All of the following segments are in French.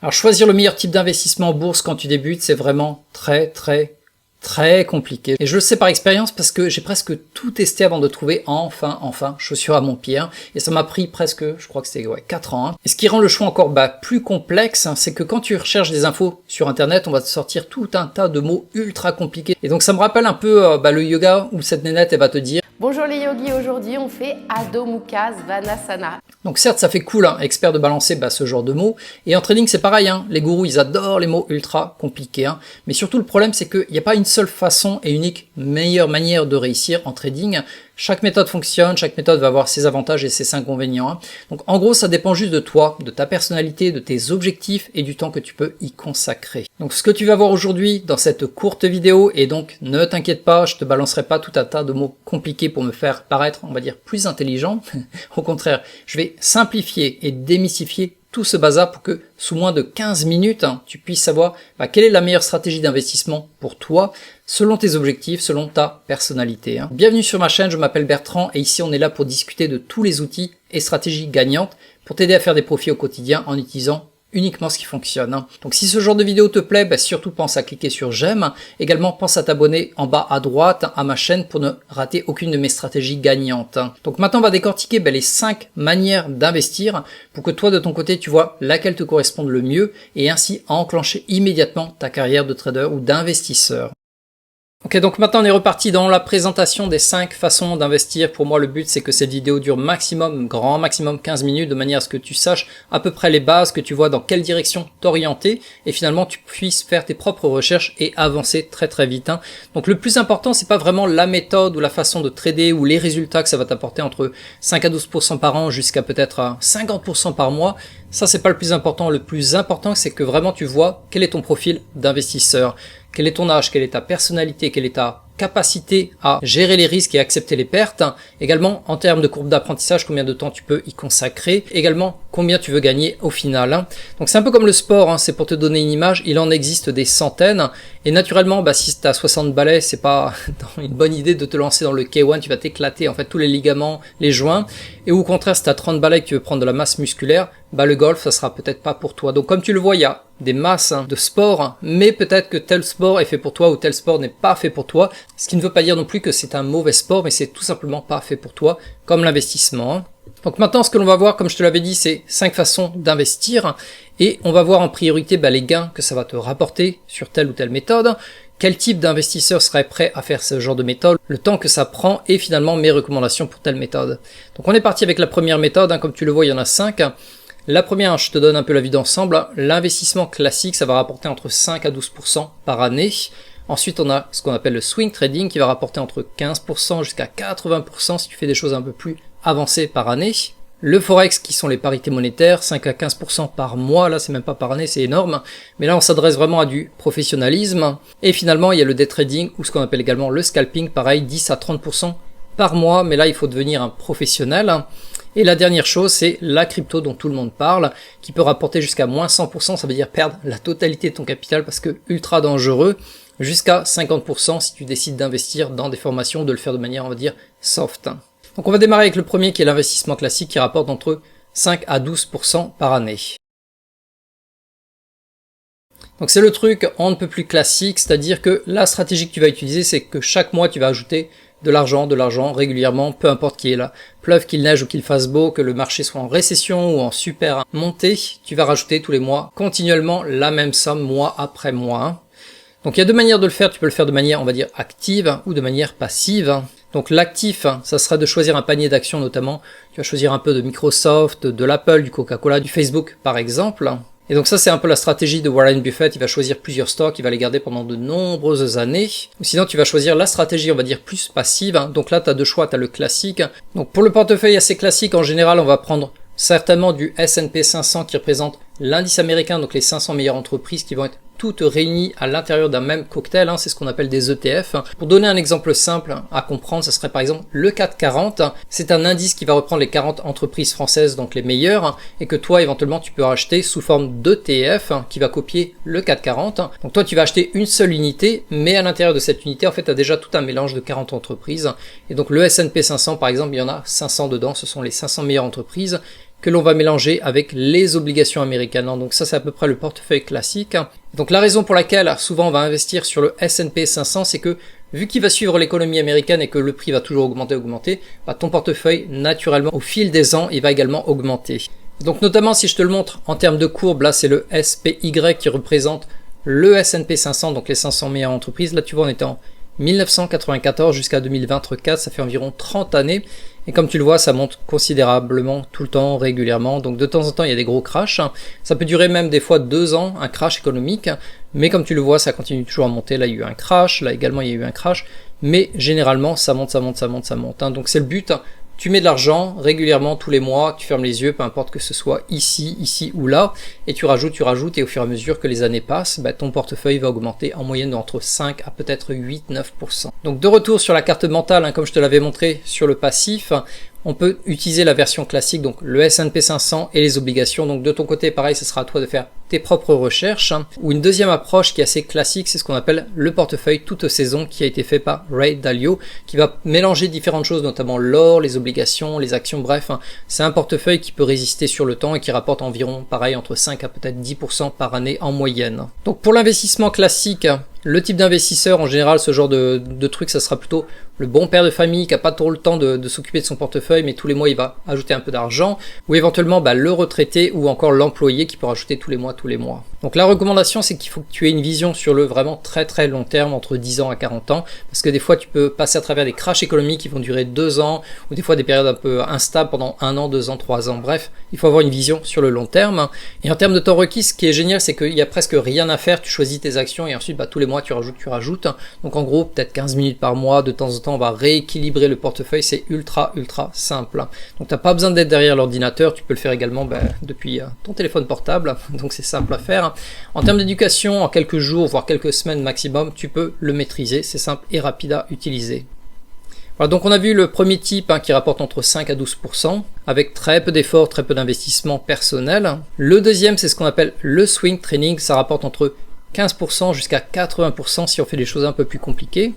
Alors choisir le meilleur type d'investissement en bourse quand tu débutes, c'est vraiment très compliqué. Et je le sais par expérience parce que j'ai presque tout testé avant de trouver enfin chaussure à mon pied. Et ça m'a pris presque, je crois que c'était 4 ans. Et ce qui rend le choix encore plus complexe, c'est que quand tu recherches des infos sur internet, on va te sortir tout un tas de mots ultra compliqués. Et donc ça me rappelle un peu le yoga où cette nénette elle va te dire: bonjour les yogis, aujourd'hui on fait Adho Mukha Svanasana. Donc certes ça fait cool, expert de balancer ce genre de mots, et en trading c'est pareil, les gourous ils adorent les mots ultra compliqués, mais surtout le problème c'est qu'il n'y a pas une seule façon et unique meilleure manière de réussir en trading. Chaque méthode fonctionne, chaque méthode va avoir ses avantages et ses inconvénients. Donc en gros ça dépend juste de toi, de ta personnalité, de tes objectifs et du temps que tu peux y consacrer. Donc ce que tu vas voir aujourd'hui dans cette courte vidéo, et donc ne t'inquiète pas, je te balancerai pas tout un tas de mots compliqués pour me faire paraître, on va dire, plus intelligent. Au contraire, je vais simplifier et démystifier tout ce bazar pour que sous moins de 15 minutes, tu puisses savoir quelle est la meilleure stratégie d'investissement pour toi, selon tes objectifs, selon ta personnalité. Bienvenue sur ma chaîne, je m'appelle Bertrand et ici on est là pour discuter de tous les outils et stratégies gagnantes pour t'aider à faire des profits au quotidien en utilisant uniquement ce qui fonctionne. Donc si ce genre de vidéo te plaît, surtout pense à cliquer sur j'aime. Également pense à t'abonner en bas à droite à ma chaîne pour ne rater aucune de mes stratégies gagnantes. Donc maintenant on va décortiquer les 5 manières d'investir pour que toi de ton côté tu vois laquelle te corresponde le mieux et ainsi enclencher immédiatement ta carrière de trader ou d'investisseur. Ok, donc maintenant on est reparti dans la présentation des 5 façons d'investir. Pour moi le but c'est que cette vidéo dure grand maximum 15 minutes, de manière à ce que tu saches à peu près les bases, que tu vois dans quelle direction t'orienter et finalement tu puisses faire tes propres recherches et avancer très vite. Donc le plus important c'est pas vraiment la méthode ou la façon de trader ou les résultats que ça va t'apporter entre 5 à 12% par an jusqu'à peut-être 50% par mois. Ça c'est pas le plus important. Le plus important c'est que vraiment tu vois quel est ton profil d'investisseur. Quel est ton âge, quelle est ta personnalité, quelle est ta capacité à gérer les risques et accepter les pertes. Également, en termes de courbe d'apprentissage, combien de temps tu peux y consacrer. Également, combien tu veux gagner au final. Donc c'est un peu comme le sport, c'est pour te donner une image, il en existe des centaines. Et naturellement, si tu as 60 balais, c'est pas une bonne idée de te lancer dans le K1, tu vas t'éclater en fait tous les ligaments, les joints. Et au contraire, si tu as 30 balais et que tu veux prendre de la masse musculaire, le golf, ça sera peut-être pas pour toi. Donc comme tu le vois, il y a des masses de sport, mais peut-être que tel sport est fait pour toi ou tel sport n'est pas fait pour toi. Ce qui ne veut pas dire non plus que c'est un mauvais sport, mais c'est tout simplement pas fait pour toi, comme l'investissement. Donc maintenant, ce que l'on va voir, comme je te l'avais dit, c'est 5 façons d'investir, et on va voir en priorité les gains que ça va te rapporter sur telle ou telle méthode, quel type d'investisseur serait prêt à faire ce genre de méthode, le temps que ça prend, et finalement mes recommandations pour telle méthode. Donc on est parti avec la première méthode, comme tu le vois, il y en a 5. La première, je te donne un peu la vue d'ensemble, l'investissement classique, ça va rapporter entre 5 à 12% par année. Ensuite, on a ce qu'on appelle le swing trading qui va rapporter entre 15% jusqu'à 80% si tu fais des choses un peu plus avancées par année. Le forex qui sont les parités monétaires, 5 à 15% par mois, là c'est même pas par année, c'est énorme. Mais là on s'adresse vraiment à du professionnalisme. Et finalement il y a le day trading ou ce qu'on appelle également le scalping, pareil 10 à 30% par mois, mais là il faut devenir un professionnel. Et la dernière chose, c'est la crypto dont tout le monde parle, qui peut rapporter jusqu'à moins 100%, ça veut dire perdre la totalité de ton capital parce que ultra dangereux, jusqu'à 50% si tu décides d'investir dans des formations, de le faire de manière, on va dire, soft. Donc on va démarrer avec le premier qui est l'investissement classique qui rapporte entre 5 à 12% par année. Donc c'est le truc on ne peut plus classique, c'est-à-dire que la stratégie que tu vas utiliser, c'est que chaque mois tu vas ajouter de l'argent régulièrement, peu importe qu'il y ait la pleuve, qu'il neige ou qu'il fasse beau, que le marché soit en récession ou en super montée, tu vas rajouter tous les mois continuellement la même somme mois après mois. Donc il y a deux manières de le faire, tu peux le faire de manière on va dire active ou de manière passive. Donc l'actif, ça sera de choisir un panier d'actions notamment, tu vas choisir un peu de Microsoft, de l'Apple, du Coca-Cola, du Facebook par exemple. Et donc ça c'est un peu la stratégie de Warren Buffett, il va choisir plusieurs stocks, il va les garder pendant de nombreuses années. Ou sinon tu vas choisir la stratégie on va dire plus passive, donc là tu as deux choix, tu as le classique. Donc pour le portefeuille assez classique en général on va prendre certainement du S&P 500 qui représente l'indice américain, donc les 500 meilleures entreprises qui vont être toutes réunies à l'intérieur d'un même cocktail, c'est ce qu'on appelle des ETF. Pour donner un exemple simple à comprendre, ce serait par exemple le CAC 40, c'est un indice qui va reprendre les 40 entreprises françaises, donc les meilleures, et que toi éventuellement tu peux acheter sous forme d'ETF qui va copier le CAC 40. Donc toi tu vas acheter une seule unité, mais à l'intérieur de cette unité en fait tu as déjà tout un mélange de 40 entreprises, et donc le S&P 500 par exemple, il y en a 500 dedans, ce sont les 500 meilleures entreprises que l'on va mélanger avec les obligations américaines. Donc ça, c'est à peu près le portefeuille classique. Donc la raison pour laquelle souvent on va investir sur le S&P 500, c'est que vu qu'il va suivre l'économie américaine et que le prix va toujours augmenter, ton portefeuille, naturellement, au fil des ans, il va également augmenter. Donc notamment, si je te le montre en termes de courbe, là c'est le SPY qui représente le S&P 500, donc les 500 meilleures entreprises. Là tu vois, on était en 1994 jusqu'à 2024, ça fait environ 30 années. Et comme tu le vois, ça monte considérablement tout le temps, régulièrement. Donc de temps en temps, il y a des gros crashs. Ça peut durer même des fois 2 ans, un crash économique. Mais comme tu le vois, ça continue toujours à monter. Là, il y a eu un crash. Là également, il y a eu un crash. Mais généralement, ça monte. Donc c'est le but. Tu mets de l'argent régulièrement tous les mois, tu fermes les yeux, peu importe que ce soit ici ou là, et tu rajoutes, et au fur et à mesure que les années passent, ton portefeuille va augmenter en moyenne entre 5 à peut-être 8-9%. Donc de retour sur la carte mentale, comme je te l'avais montré sur le passif, on peut utiliser la version classique, donc le S&P 500 et les obligations. Donc de ton côté, pareil, ce sera à toi de faire tes propres recherches. Ou une deuxième approche qui est assez classique, c'est ce qu'on appelle le portefeuille toute saison qui a été fait par Ray Dalio, qui va mélanger différentes choses, notamment l'or, les obligations, les actions, bref. C'est un portefeuille qui peut résister sur le temps et qui rapporte environ, pareil, entre 5 à peut-être 10% par année en moyenne. Donc pour l'investissement classique, le type d'investisseur, en général, ce genre de truc, ça sera plutôt le bon père de famille qui n'a pas trop le temps de s'occuper de son portefeuille, mais tous les mois, il va ajouter un peu d'argent, ou éventuellement le retraité ou encore l'employé qui peut rajouter tous les mois. Donc la recommandation, c'est qu'il faut que tu aies une vision sur le vraiment très long terme, entre 10 ans à 40 ans, parce que des fois, tu peux passer à travers des crashs économiques qui vont durer 2 ans, ou des fois des périodes un peu instables pendant 1 an, 2 ans, 3 ans, bref, il faut avoir une vision sur le long terme. Et en termes de temps requis, ce qui est génial, c'est qu'il n'y a presque rien à faire, tu choisis tes actions et ensuite, tous les mois, tu rajoutes. Donc en gros, peut-être 15 minutes par mois, de temps en temps, on va rééquilibrer le portefeuille, c'est ultra simple. Donc tu n'as pas besoin d'être derrière l'ordinateur, tu peux le faire également depuis ton téléphone portable, donc c'est simple à faire. En termes d'éducation, en quelques jours, voire quelques semaines maximum, tu peux le maîtriser, c'est simple et rapide à utiliser. Voilà, donc on a vu le premier type qui rapporte entre 5 à 12%, avec très peu d'efforts, très peu d'investissement personnel. Le deuxième, c'est ce qu'on appelle le swing trading, ça rapporte entre 15% jusqu'à 80% si on fait des choses un peu plus compliquées.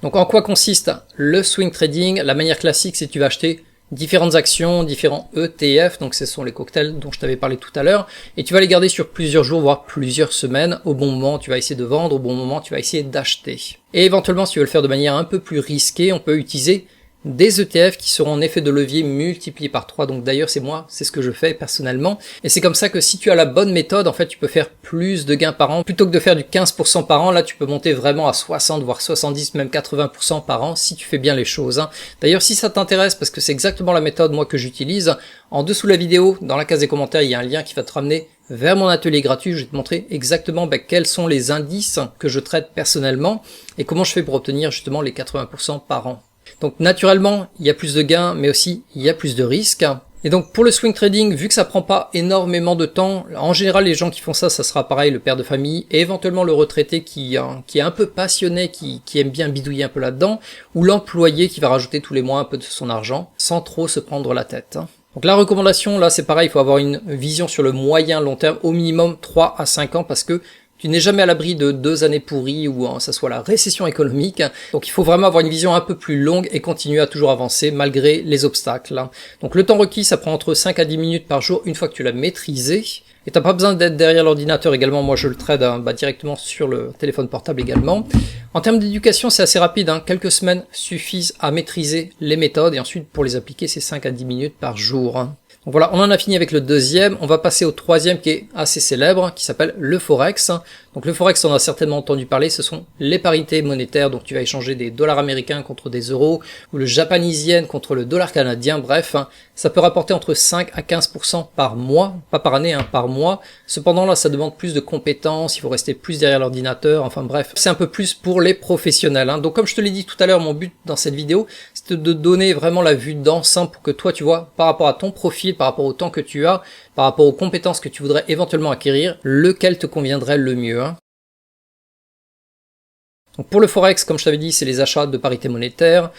Donc en quoi consiste le swing trading? La manière classique, c'est que tu vas acheter différentes actions, différents ETF, donc ce sont les cocktails dont je t'avais parlé tout à l'heure, et tu vas les garder sur plusieurs jours, voire plusieurs semaines. Au bon moment, tu vas essayer de vendre, au bon moment, tu vas essayer d'acheter. Et éventuellement, si tu veux le faire de manière un peu plus risquée, on peut utiliser des ETF qui seront en effet de levier multiplié par 3. Donc d'ailleurs, c'est ce que je fais personnellement. Et c'est comme ça que si tu as la bonne méthode, en fait, tu peux faire plus de gains par an. Plutôt que de faire du 15% par an, là, tu peux monter vraiment à 60, voire 70, même 80% par an si tu fais bien les choses. D'ailleurs, si ça t'intéresse, parce que c'est exactement la méthode, moi, que j'utilise, en dessous de la vidéo, dans la case des commentaires, il y a un lien qui va te ramener vers mon atelier gratuit. Je vais te montrer exactement quels sont les indices que je traite personnellement et comment je fais pour obtenir justement les 80% par an. Donc naturellement, il y a plus de gains, mais aussi il y a plus de risques. Et donc pour le swing trading, vu que ça prend pas énormément de temps, en général les gens qui font ça sera pareil, le père de famille, et éventuellement le retraité qui est un peu passionné, qui aime bien bidouiller un peu là-dedans, ou l'employé qui va rajouter tous les mois un peu de son argent, sans trop se prendre la tête. Donc la recommandation, là c'est pareil, il faut avoir une vision sur le moyen long terme, au minimum 3 à 5 ans, parce que tu n'es jamais à l'abri de 2 années pourries ou ça soit la récession économique. Donc il faut vraiment avoir une vision un peu plus longue et continuer à toujours avancer malgré les obstacles. Donc le temps requis, ça prend entre 5 à 10 minutes par jour une fois que tu l'as maîtrisé. Et t'as pas besoin d'être derrière l'ordinateur également. Moi je le trade directement sur le téléphone portable également. En termes d'éducation, c'est assez rapide. Quelques semaines suffisent à maîtriser les méthodes et ensuite pour les appliquer, c'est 5 à 10 minutes par jour. Donc voilà, on en a fini avec le deuxième. On va passer au troisième qui est assez célèbre, qui s'appelle le Forex. Donc le Forex, on a certainement entendu parler, ce sont les parités monétaires. Donc tu vas échanger des dollars américains contre des euros, ou le japonais yen contre le dollar canadien. Bref, ça peut rapporter entre 5 à 15% par mois, pas par année, par mois. Cependant là, ça demande plus de compétences, il faut rester plus derrière l'ordinateur. Enfin bref, c'est un peu plus pour les professionnels. Donc comme je te l'ai dit tout à l'heure, mon but dans cette vidéo, c'est de donner vraiment la vue d'ensemble pour que toi, tu vois, par rapport à ton profil, par rapport au temps que tu as, par rapport aux compétences que tu voudrais éventuellement acquérir, lequel te conviendrait le mieux. Donc pour le Forex, comme je t'avais dit, c'est les achats de parités monétaires.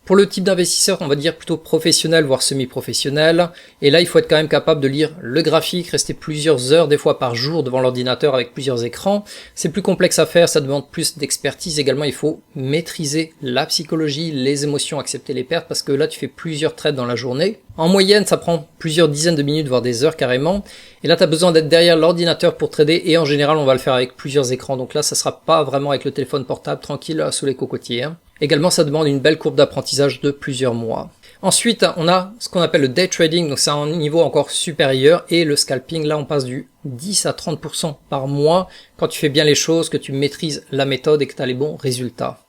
Pour le type d'investisseur, on va dire plutôt professionnel, voire semi-professionnel. Et là, il faut être quand même capable de lire le graphique, rester plusieurs heures, des fois par jour, devant l'ordinateur avec plusieurs écrans. C'est plus complexe à faire, ça demande plus d'expertise. Également, il faut maîtriser la psychologie, les émotions, accepter les pertes, parce que là, tu fais plusieurs trades dans la journée. En moyenne, ça prend plusieurs dizaines de minutes, voire des heures carrément. Et là, tu as besoin d'être derrière l'ordinateur pour trader. Et en général, on va le faire avec plusieurs écrans. Donc là, ça sera pas vraiment avec le téléphone portable, tranquille, sous les cocotiers. Également, ça demande une belle courbe d'apprentissage de plusieurs mois. Ensuite, on a ce qu'on appelle le day trading, donc c'est un niveau encore supérieur, et le scalping, là on passe du 10 à 30% par mois quand tu fais bien les choses, que tu maîtrises la méthode et que tu as les bons résultats.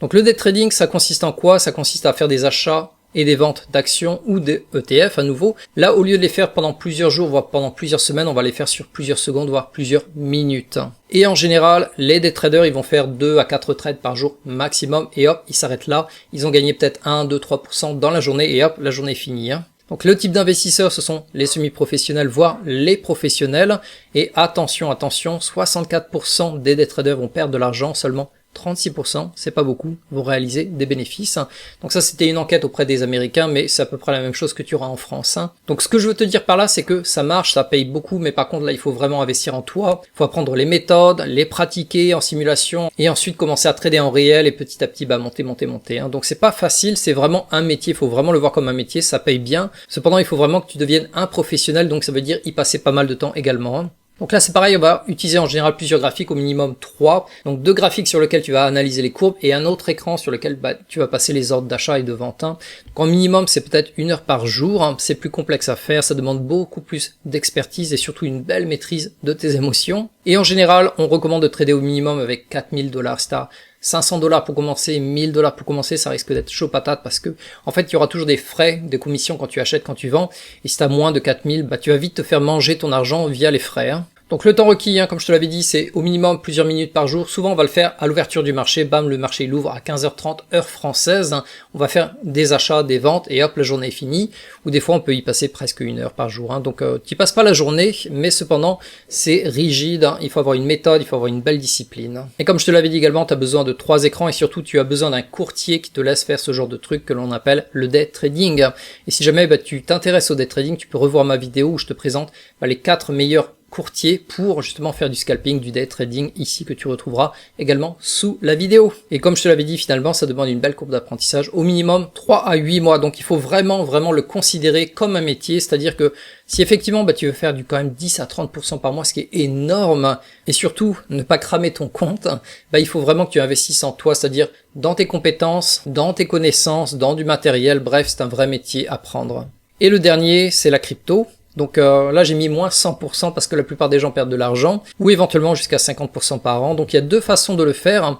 Donc le day trading, ça consiste en quoi? Ça consiste à faire des achats et des ventes d'actions ou des ETF à nouveau. Là, au lieu de les faire pendant plusieurs jours, voire pendant plusieurs semaines, on va les faire sur plusieurs secondes, voire plusieurs minutes. Et en général, les day traders, ils vont faire 2 à 4 trades par jour maximum, et hop, ils s'arrêtent là. Ils ont gagné peut-être 1, 2, 3% dans la journée, et hop, la journée est finie. Donc le type d'investisseurs, ce sont les semi-professionnels, voire les professionnels. Et attention, 64% des day traders vont perdre de l'argent, seulement 36%, c'est pas beaucoup, vont réaliser des bénéfices. Donc ça, c'était une enquête auprès des Américains, mais c'est à peu près la même chose que tu auras en France. Donc ce que je veux te dire par là, c'est que ça marche, ça paye beaucoup, mais par contre là, il faut vraiment investir en toi. Il faut apprendre les méthodes, les pratiquer en simulation, et ensuite commencer à trader en réel, et petit à petit, monter. Donc c'est pas facile, c'est vraiment un métier, il faut vraiment le voir comme un métier, ça paye bien. Cependant, il faut vraiment que tu deviennes un professionnel, donc ça veut dire y passer pas mal de temps également. Donc là c'est pareil, on va utiliser en général plusieurs graphiques, au minimum 3. Donc 2 graphiques sur lesquels tu vas analyser les courbes et un autre écran sur lequel tu vas passer les ordres d'achat et de vente. Donc en minimum c'est peut-être 1 heure par jour, c'est plus complexe à faire, ça demande beaucoup plus d'expertise et surtout une belle maîtrise de tes émotions. Et en général on recommande de trader au minimum avec 4000 $. Si t'as 500 $ pour commencer, 1000 $ pour commencer, ça risque d'être chaud patate parce que en fait il y aura toujours des frais, des commissions quand tu achètes, quand tu vends, et si tu as moins de 4000, tu vas vite te faire manger ton argent via les frais. Donc le temps requis, comme je te l'avais dit, c'est au minimum plusieurs minutes par jour. Souvent on va le faire à l'ouverture du marché, bam, le marché il ouvre à 15h30 heure française. On va faire des achats, des ventes et hop, la journée est finie. Ou des fois on peut y passer presque 1 heure par jour. Donc tu passes pas la journée, mais cependant c'est rigide. Il faut avoir une méthode, il faut avoir une belle discipline. Et comme je te l'avais dit également, tu as besoin de 3 écrans et surtout tu as besoin d'un courtier qui te laisse faire ce genre de truc que l'on appelle le day trading. Et si jamais tu t'intéresses au day trading, tu peux revoir ma vidéo où je te présente les 4 meilleurs courtier pour justement faire du scalping, du day trading ici que tu retrouveras également sous la vidéo. Et comme je te l'avais dit, finalement ça demande une belle courbe d'apprentissage, au minimum 3 à 8 mois, donc il faut vraiment le considérer comme un métier, c'est-à-dire que si effectivement tu veux faire du quand même 10 à 30% par mois, ce qui est énorme, et surtout ne pas cramer ton compte, il faut vraiment que tu investisses en toi, c'est-à-dire dans tes compétences, dans tes connaissances, dans du matériel, bref c'est un vrai métier à prendre. Et le dernier c'est la crypto. Donc là j'ai mis moins 100% parce que la plupart des gens perdent de l'argent, ou éventuellement jusqu'à 50% par an. Donc il y a 2 façons de le faire.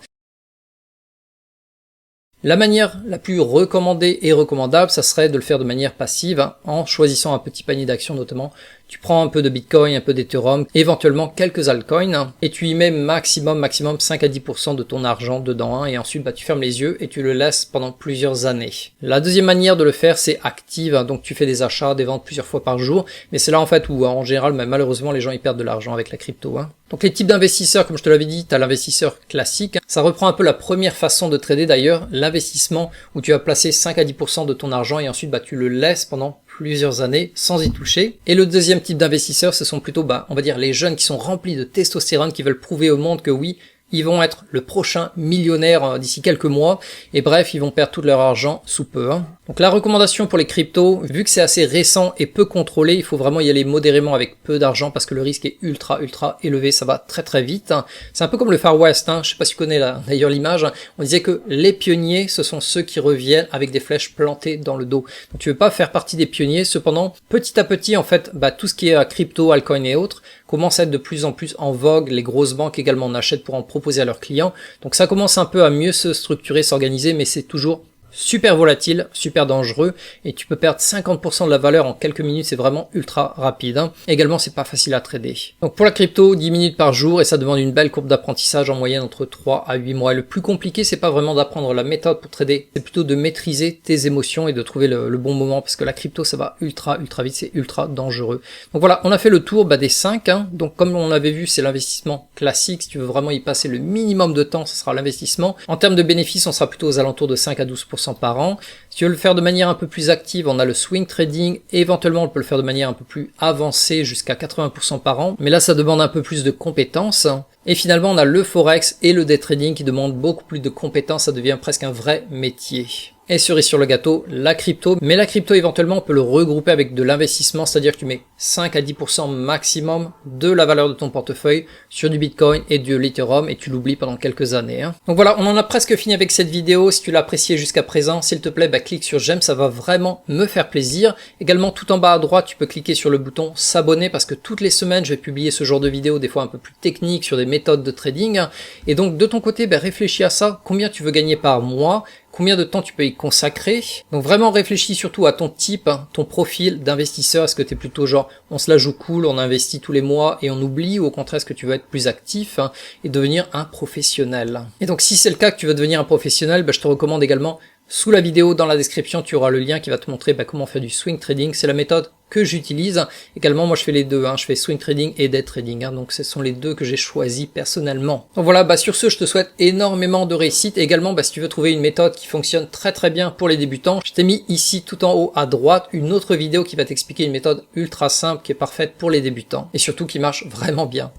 La manière la plus recommandée et recommandable, ça serait de le faire de manière passive, en choisissant un petit panier d'actions notamment. Tu prends un peu de Bitcoin, un peu d'Ethereum, éventuellement quelques altcoins, et tu y mets maximum 5 à 10% de ton argent dedans, et ensuite tu fermes les yeux et tu le laisses pendant plusieurs années. La deuxième manière de le faire, c'est active, donc tu fais des achats, des ventes plusieurs fois par jour, mais c'est là en fait où en général, malheureusement, les gens ils perdent de l'argent avec la crypto. Donc les types d'investisseurs, comme je te l'avais dit, tu as l'investisseur classique, ça reprend un peu la première façon de trader d'ailleurs, l'investissement où tu vas placer 5 à 10% de ton argent et ensuite tu le laisses pendant plusieurs années sans y toucher. Et le deuxième type d'investisseurs, ce sont plutôt, on va dire les jeunes qui sont remplis de testostérone, qui veulent prouver au monde que oui, ils vont être le prochain millionnaire d'ici quelques mois, et bref, ils vont perdre tout leur argent sous peu. Donc la recommandation pour les cryptos, vu que c'est assez récent et peu contrôlé, il faut vraiment y aller modérément avec peu d'argent parce que le risque est ultra élevé, ça va très vite. C'est un peu comme le Far West, je sais pas si tu connais d'ailleurs l'image, on disait que les pionniers, ce sont ceux qui reviennent avec des flèches plantées dans le dos. Donc tu veux pas faire partie des pionniers, cependant, petit à petit, en fait, tout ce qui est crypto, altcoin et autres, commence à être de plus en plus en vogue, les grosses banques également en achètent pour en proposer à leurs clients, donc ça commence un peu à mieux se structurer, s'organiser, mais c'est toujours super volatile, super dangereux, et tu peux perdre 50% de la valeur en quelques minutes, c'est vraiment ultra rapide. Également, c'est pas facile à trader. Donc pour la crypto, 10 minutes par jour, et ça demande une belle courbe d'apprentissage en moyenne entre 3 à 8 mois. Et le plus compliqué, c'est pas vraiment d'apprendre la méthode pour trader, c'est plutôt de maîtriser tes émotions et de trouver le bon moment, parce que la crypto, ça va ultra vite, c'est ultra dangereux. Donc voilà, on a fait le tour des 5. Donc comme on avait vu, c'est l'investissement classique. Si tu veux vraiment y passer le minimum de temps, ce sera l'investissement. En termes de bénéfices, on sera plutôt aux alentours de 5 à 12% par an. Si tu veux le faire de manière un peu plus active, on a le swing trading. Éventuellement, on peut le faire de manière un peu plus avancée, jusqu'à 80% par an. Mais là, ça demande un peu plus de compétences. Et finalement, on a le forex et le day trading qui demandent beaucoup plus de compétences. Ça devient presque un vrai métier. Et cerise sur le gâteau, la crypto. Mais la crypto, éventuellement, on peut le regrouper avec de l'investissement, c'est-à-dire que tu mets 5 à 10% maximum de la valeur de ton portefeuille sur du Bitcoin et du Ethereum, et tu l'oublies pendant quelques années. Donc voilà, on en a presque fini avec cette vidéo. Si tu l'as appréciée jusqu'à présent, s'il te plaît, clique sur j'aime, ça va vraiment me faire plaisir. Également, tout en bas à droite, tu peux cliquer sur le bouton s'abonner, parce que toutes les semaines, je vais publier ce genre de vidéos, des fois un peu plus techniques, sur des méthodes de trading. Et donc, de ton côté, réfléchis à ça. Combien tu veux gagner par mois? Combien de temps tu peux y consacrer? Donc vraiment réfléchis surtout à ton type, ton profil d'investisseur. Est-ce que tu es plutôt genre on se la joue cool, on investit tous les mois et on oublie, ou au contraire est-ce que tu veux être plus actif et devenir un professionnel? Et donc si c'est le cas que tu veux devenir un professionnel, je te recommande également, sous la vidéo, dans la description, tu auras le lien qui va te montrer comment faire du swing trading. C'est la méthode que j'utilise. Également, moi je fais les deux, je fais swing trading et day trading, donc ce sont les deux que j'ai choisis personnellement. Donc voilà, sur ce, je te souhaite énormément de réussite. Et également, si tu veux trouver une méthode qui fonctionne très bien pour les débutants, je t'ai mis ici tout en haut à droite une autre vidéo qui va t'expliquer une méthode ultra simple qui est parfaite pour les débutants et surtout qui marche vraiment bien.